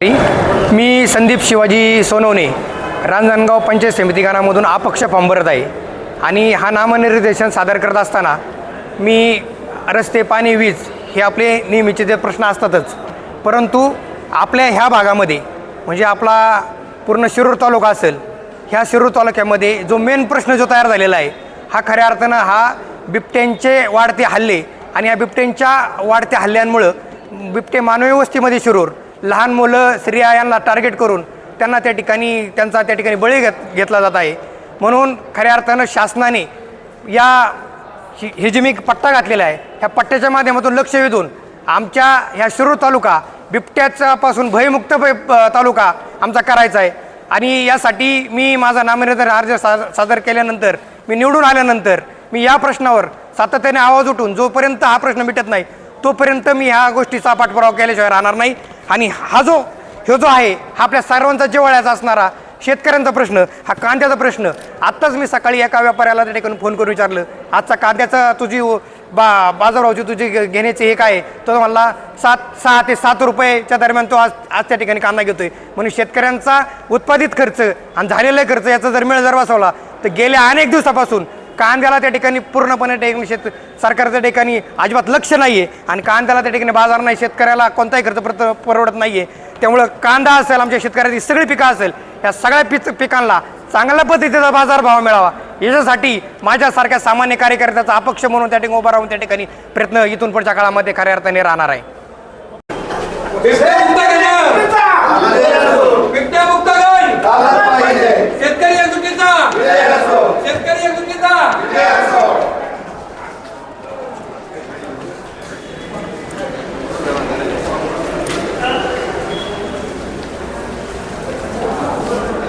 मी संदीप शिवाजी सोनवणे रांजणगाव पंचायत समिती गणामधून अपक्ष फॉर्म भरत आहे आणि हा नामनिर्देशन सादर करत असताना मी रस्ते पाणी वीज हे आपले नेहमीचे जे प्रश्न असतातच, परंतु आपल्या ह्या भागामध्ये म्हणजे आपला पूर्ण शिरूर तालुका असेल, ह्या शिरूर तालुक्यामध्ये जो मेन प्रश्न जो तयार झालेला आहे हा खऱ्या अर्थानं हा बिबट्यांचे वाढते हल्ले आणि या बिबट्यांच्या वाढत्या हल्ल्यांमुळं बिबटे मानवी वस्तीमध्ये शिरूर लहान मुलं स्त्रिया यांना टार्गेट करून त्यांना त्यांचा त्या ठिकाणी बळी घेतला जात आहे। म्हणून खऱ्या अर्थानं शासनाने हे जे मी पट्टा घातलेला आहे ह्या पट्ट्याच्या माध्यमातून लक्ष वेधून आमच्या ह्या शिरूर तालुका बिबट्यापासून भयमुक्त तालुका आमचा करायचा आहे आणि यासाठी मी माझा नामनिर्देशन अर्ज सादर केल्यानंतर मी निवडून आल्यानंतर मी या प्रश्नावर सातत्याने आवाज उठून जोपर्यंत हा प्रश्न मिटत नाही तोपर्यंत मी ह्या गोष्टीचा पाठपुरावा केल्याशिवाय राहणार नाही। आणि हा जो आहे हा आपल्या सर्वांचा जिव्हाळ्याचा असणारा शेतकऱ्यांचा प्रश्न, हा कांद्याचा प्रश्न। आत्ताच मी सकाळी एका व्यापाऱ्याला त्या ठिकाणी फोन करून विचारलं, आजचा कांद्याचा तुझी बाजारभावची तुझी घेण्याचे हे काय, तो मला 6 ते 7 रुपयेच्या दरम्यान तो आज त्या ठिकाणी कांदा घेतोय। म्हणून शेतकऱ्यांचा उत्पादित खर्च आणि झालेला खर्च याचा जर मेळ जर बसवला तर गेल्या अनेक दिवसापासून कांद्याला त्या ठिकाणी पूर्णपणे सरकारच्या ठिकाणी अजिबात लक्ष नाही आहे आणि कांद्याला त्या ठिकाणी बाजार नाही, शेतकऱ्याला कोणताही खर्च परवडत नाही आहे। त्यामुळं कांदा असेल, आमच्या शेतकऱ्याची सगळी पिकं असेल, या सगळ्या पिकांना चांगल्या पद्धतीचा बाजारभाव मिळावा याच्यासाठी माझ्यासारख्या सामान्य कार्यकर्त्याचा अपक्ष म्हणून त्या ठिकाणी उभा राहून त्या ठिकाणी प्रयत्न इथून पुढच्या काळामध्ये खऱ्या अर्थाने राहणार आहे।